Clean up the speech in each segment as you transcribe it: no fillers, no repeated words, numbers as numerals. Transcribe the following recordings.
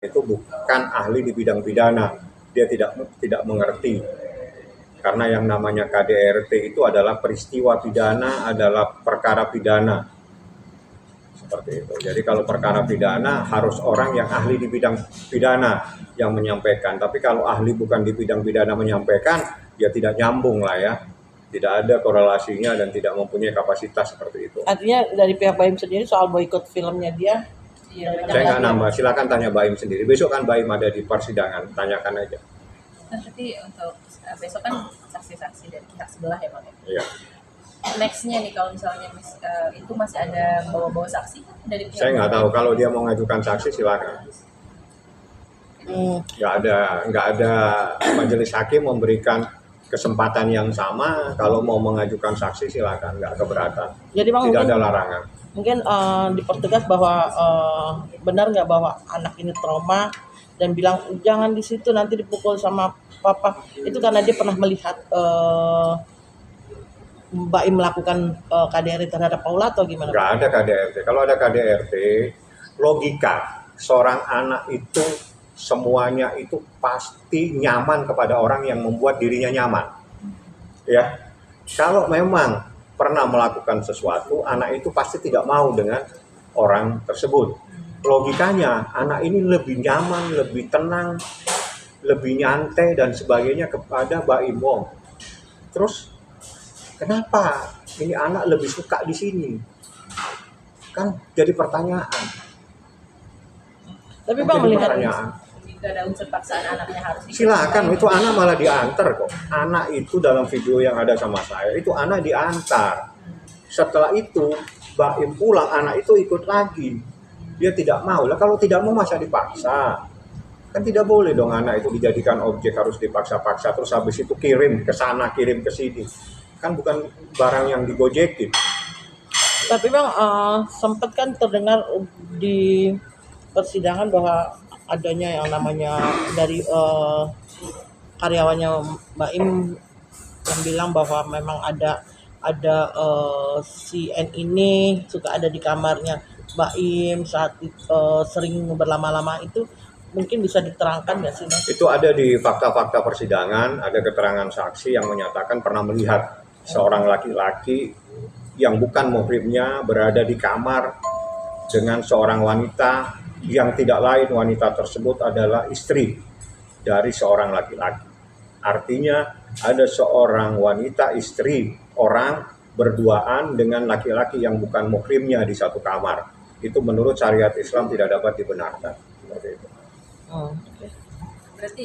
itu bukan ahli di bidang pidana, dia tidak mengerti. Karena yang namanya KDRT itu adalah peristiwa pidana, adalah perkara pidana. Seperti itu. Jadi kalau perkara pidana harus orang yang ahli di bidang pidana yang menyampaikan. Tapi kalau ahli bukan di bidang pidana menyampaikan, ya tidak nyambung lah ya. Tidak ada korelasinya dan tidak mempunyai kapasitas seperti itu. Artinya dari pihak Baim sendiri soal boikot filmnya dia, saya nggak nambah. Silakan tanya Baim sendiri. Besok kan Baim ada di persidangan, tanyakan aja. Tapi untuk besok kan saksi-saksi dari pihak sebelah ya Bang ya? Iya. Nextnya nih kalau misalnya itu masih ada bawa-bawa saksi dari pihak. Saya nggak tahu, kalau dia mau ngajukan saksi silakan. Nggak ada majelis hakim memberikan kesempatan yang sama. Kalau mau mengajukan saksi silakan, nggak keberatan. Jadi Bang, tidak ada larangan. Mungkin dipertegas bahwa benar nggak bahwa anak ini trauma dan bilang jangan di situ nanti dipukul sama papa, itu karena dia pernah melihat Baim melakukan KDRT terhadap Paula atau gimana? Nggak ada KDRT. Kalau ada KDRT, logika seorang anak itu semuanya itu pasti nyaman kepada orang yang membuat dirinya nyaman. Ya, kalau memang pernah melakukan sesuatu, anak itu pasti tidak mau dengan orang tersebut. Logikanya, anak ini lebih nyaman, lebih tenang, lebih nyantai dan sebagainya kepada Baim Wong. Terus kenapa ini anak lebih suka di sini? Kan jadi pertanyaan. Tapi Bang melihat jika ada unsur paksaan anaknya harus silakan, itu anak malah diantar kok. Anak itu dalam video yang ada sama saya, itu anak diantar. Setelah itu Baim pulang, anak itu ikut lagi. Dia tidak mau. Lah kalau tidak mau masa dipaksa? Kan tidak boleh dong anak itu dijadikan objek harus dipaksa-paksa terus habis itu kirim ke sana, kirim ke sini. Kan bukan barang yang digojekin. Tapi Bang, sempat kan terdengar di persidangan bahwa adanya yang namanya dari karyawannya Baim yang bilang bahwa memang ada si N ini suka ada di kamarnya Baim saat sering berlama-lama, itu mungkin bisa diterangkan nggak sih Bang? Itu ada di fakta-fakta persidangan, ada keterangan saksi yang menyatakan pernah melihat seorang laki-laki yang bukan muhrimnya berada di kamar dengan seorang wanita yang tidak lain wanita tersebut adalah istri dari seorang laki-laki. Artinya ada seorang wanita istri orang berduaan dengan laki-laki yang bukan muhrimnya di satu kamar. Itu menurut syariat Islam tidak dapat dibenarkan. Seperti itu. Okay. Berarti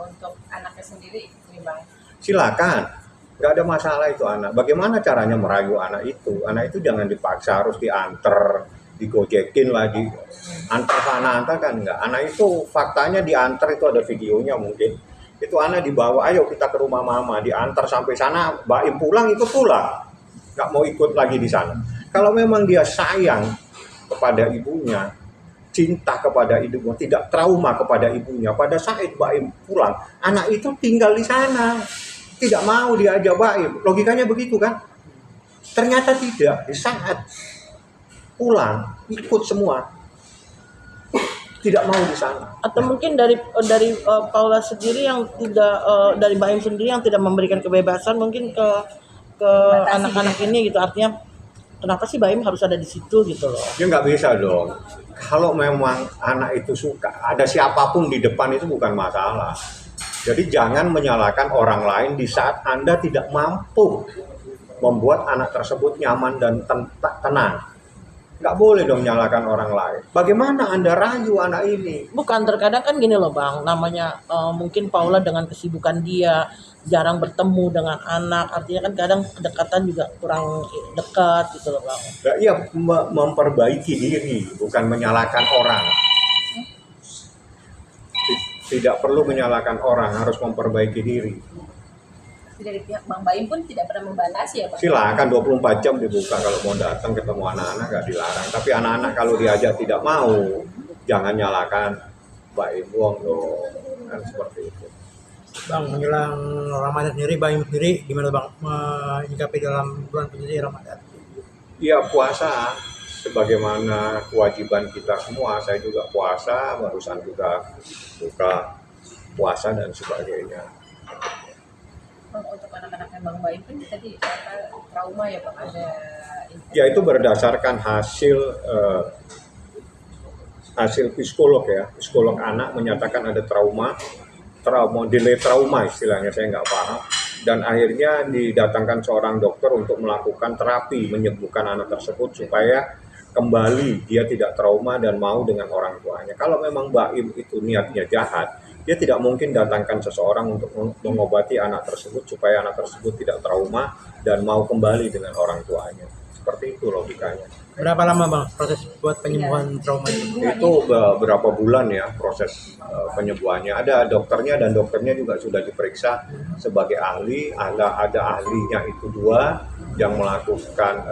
untuk anaknya sendiri ini Bang? Silakan, nggak ada masalah itu anak. Bagaimana caranya merayu anak itu? Anak itu jangan dipaksa harus diantar, digojekin lagi, antar sana antar kan enggak. Anak itu faktanya diantar, itu ada videonya mungkin. Itu anak dibawa, ayo kita ke rumah mama, diantar sampai sana, Baim pulang ikut pulang, nggak mau ikut lagi di sana. Kalau memang dia sayang kepada ibunya, cinta kepada ibunya, tidak trauma kepada ibunya, pada saat Baim pulang, anak itu tinggal di sana, tidak mau diajak Baim. Logikanya begitu kan? Ternyata tidak, di saat pulang ikut semua, tidak mau di sana. Atau mungkin dari Paula sendiri yang tidak dari Baim sendiri yang tidak memberikan kebebasan mungkin ke anak-anak ini gitu. Artinya kenapa sih Baim harus ada di situ gitu loh? Ya nggak bisa dong. Kalau memang anak itu suka, ada siapapun di depan itu bukan masalah. Jadi jangan menyalahkan orang lain di saat Anda tidak mampu membuat anak tersebut nyaman dan tenang. Nggak boleh dong nyalakan orang lain. Bagaimana Anda rayu anak ini? Bukan, terkadang kan gini loh Bang, namanya mungkin Paula dengan kesibukan dia jarang bertemu dengan anak, artinya kan kadang kedekatan juga kurang dekat gitu loh Bang. Ya, iya, memperbaiki diri, bukan menyalahkan orang. Tidak perlu menyalahkan orang, harus memperbaiki diri. Dari pihak Bang Baim pun tidak pernah membatasi ya Pak? Silakan 24 jam dibuka kalau mau datang ketemu anak-anak, nggak dilarang. Tapi anak-anak kalau diajak tidak mau, jangan nyalakan Baim Wong dong, kan seperti itu. Bang, menjelang Ramadan sendiri, Baim sendiri gimana Bang menyikapi dalam bulan suci Ramadan? Iya, puasa. sebagaimana kewajiban kita semua, saya juga puasa, barusan juga buka puasa dan sebagainya. Bang, untuk anak-anaknya Bang Baim kan tadi trauma ya Bang, ada Ya itu berdasarkan hasil psikolog ya, psikolog anak menyatakan ada trauma delay trauma istilahnya, saya nggak paham, dan akhirnya didatangkan seorang dokter untuk melakukan terapi menyembuhkan anak tersebut supaya kembali dia tidak trauma dan mau dengan orang tuanya. Kalau memang Baim itu niatnya jahat, dia tidak mungkin datangkan seseorang untuk mengobati anak tersebut supaya anak tersebut tidak trauma dan mau kembali dengan orang tuanya. Seperti itu logikanya. Berapa lama bang proses buat penyembuhan trauma itu? Itu berapa bulan ya proses penyembuhannya. Ada dokternya dan dokternya juga sudah diperiksa sebagai ahli. Ada ahlinya itu 2 yang melakukan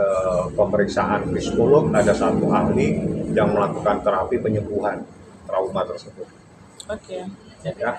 pemeriksaan psikolog. Ada 1 ahli yang melakukan terapi penyembuhan trauma tersebut. Oke. Ya.